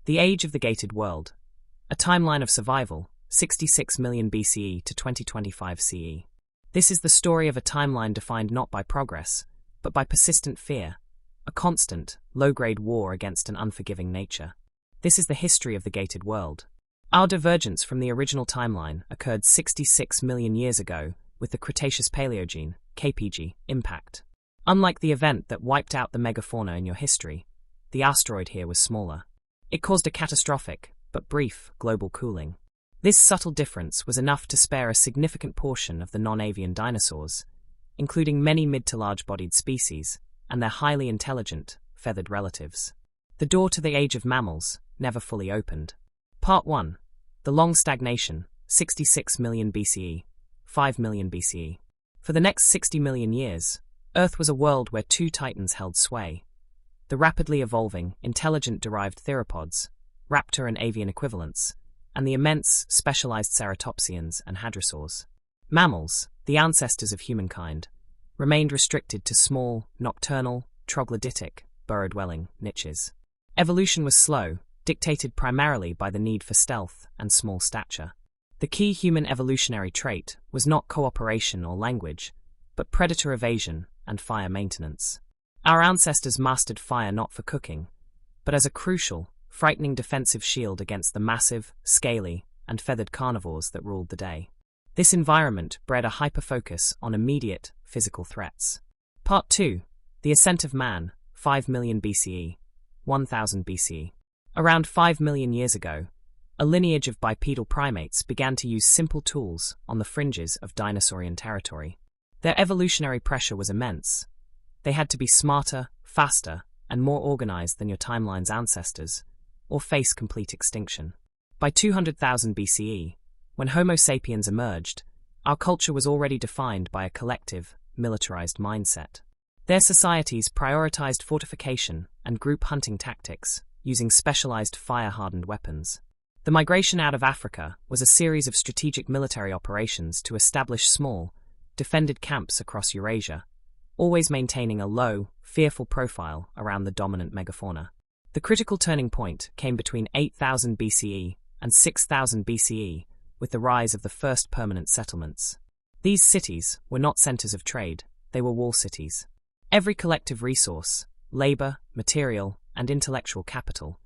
The Age of the Gated World. A timeline of survival, 66 million BCE to 2025 CE. This is the story of a timeline defined not by progress, but by persistent fear, a constant, low-grade war against an unforgiving nature. This is the history of the gated world. Our divergence from the original timeline occurred 66 million years ago with the Cretaceous-Paleogene, KPG, impact. Unlike the event that wiped out the megafauna in your history, the asteroid here was smaller. It caused a catastrophic, but brief, global cooling. This subtle difference was enough to spare a significant portion of the non-avian dinosaurs, including many mid to large-bodied species, and their highly intelligent, feathered relatives. The door to the age of mammals never fully opened. Part 1. The Long Stagnation, 66 million BCE, 5 million BCE. For the next 60 million years, Earth was a world where two titans held sway: the rapidly evolving, intelligent-derived theropods, raptor and avian equivalents, and the immense, specialized ceratopsians and hadrosaurs. Mammals, the ancestors of humankind, remained restricted to small, nocturnal, troglodytic, burrow-dwelling niches. Evolution was slow, dictated primarily by the need for stealth and small stature. The key human evolutionary trait was not cooperation or language, but predator evasion and fire maintenance. Our ancestors mastered fire not for cooking, but as a crucial, frightening defensive shield against the massive, scaly, and feathered carnivores that ruled the day. This environment bred a hyperfocus on immediate, physical threats. Part 2. The Ascent of Man, 5 million BCE, 1000 BCE. Around 5 million years ago, a lineage of bipedal primates began to use simple tools on the fringes of dinosaurian territory. Their evolutionary pressure was immense. They had to be smarter, faster, and more organized than your timeline's ancestors, or face complete extinction. By 200,000 BCE, when Homo sapiens emerged, our culture was already defined by a collective, militarized mindset. Their societies prioritized fortification and group hunting tactics, using specialized fire-hardened weapons. The migration out of Africa was a series of strategic military operations to establish small, defended camps across Eurasia, always maintaining a low, fearful profile around the dominant megafauna. The critical turning point came between 8000 BCE and 6000 BCE, with the rise of the first permanent settlements. These cities were not centers of trade, they were wall cities. Every collective resource, labor, material, and intellectual capital,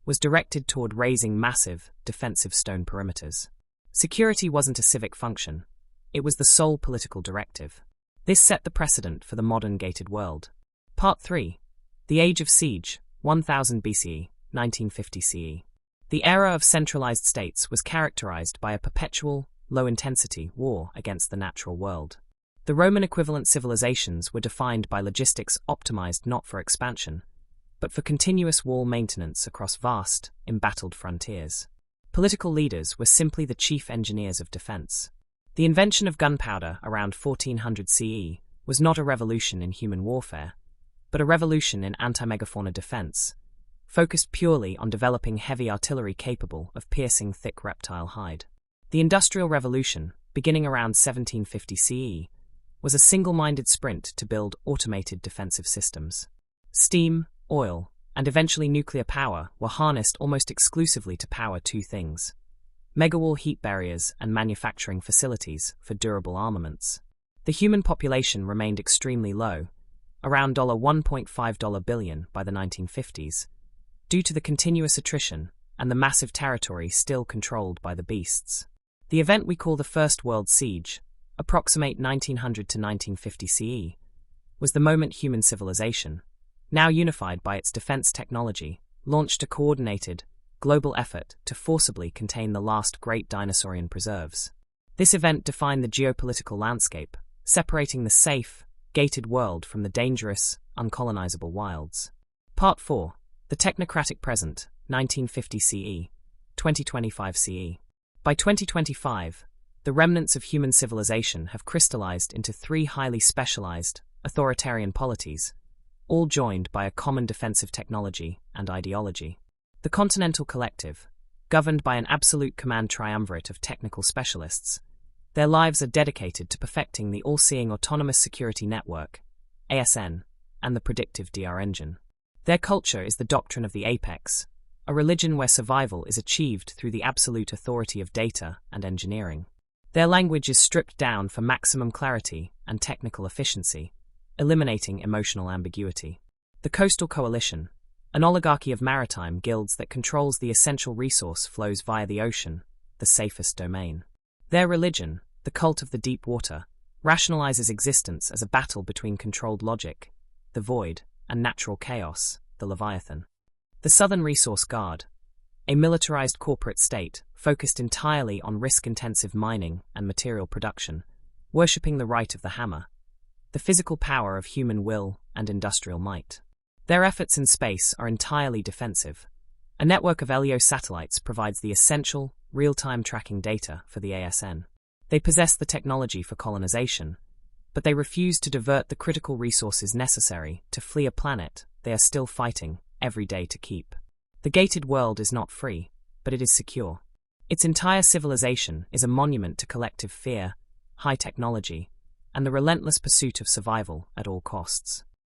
was directed toward raising massive, defensive stone perimeters. Security wasn't a civic function, it was the sole political directive. This set the precedent for the modern gated world. Part 3. The Age of Siege, 1000 BCE, 1950 CE. The era of centralized states was characterized by a perpetual, low-intensity war against the natural world. The Roman equivalent civilizations were defined by logistics optimized not for expansion, but for continuous wall maintenance across vast, embattled frontiers. Political leaders were simply the chief engineers of defense. The invention of gunpowder around 1400 CE was not a revolution in human warfare, but a revolution in anti-megafauna defense, focused purely on developing heavy artillery capable of piercing thick reptile hide. The Industrial Revolution, beginning around 1750 CE, was a single-minded sprint to build automated defensive systems. Steam, oil, and eventually nuclear power were harnessed almost exclusively to power two things: megawall heat barriers and manufacturing facilities for durable armaments. The human population remained extremely low, around $1.5 billion by the 1950s, due to the continuous attrition and the massive territory still controlled by the beasts. The event we call the First World Siege, approximate 1900 to 1950 CE, was the moment human civilization, now unified by its defense technology, launched a coordinated, global effort to forcibly contain the last great dinosaurian preserves. This event defined the geopolitical landscape, separating the safe, gated world from the dangerous, uncolonizable wilds. Part 4. The Technocratic Present, 1950 CE, 2025 CE. By 2025, the remnants of human civilization have crystallized into three highly specialized, authoritarian polities, all joined by a common defensive technology and ideology. The Continental Collective, governed by an absolute command triumvirate of technical specialists, their lives are dedicated to perfecting the all-seeing Autonomous Security Network, ASN, and the predictive DR engine. Their culture is the doctrine of the apex, a religion where survival is achieved through the absolute authority of data and engineering. Their language is stripped down for maximum clarity and technical efficiency, eliminating emotional ambiguity. The Coastal Coalition, an oligarchy of maritime guilds that controls the essential resource flows via the ocean, the safest domain. Their religion, the cult of the deep water, rationalizes existence as a battle between controlled logic, the void, and natural chaos, the Leviathan. The Southern Resource Guard, a militarized corporate state focused entirely on risk-intensive mining and material production, worshipping the right of the hammer, the physical power of human will and industrial might. Their efforts in space are entirely defensive. A network of LEO satellites provides the essential, real-time tracking data for the ASN. They possess the technology for colonization, but they refuse to divert the critical resources necessary to flee a planet they are still fighting every day to keep. The gated world is not free, but it is secure. Its entire civilization is a monument to collective fear, high technology, and the relentless pursuit of survival at all costs.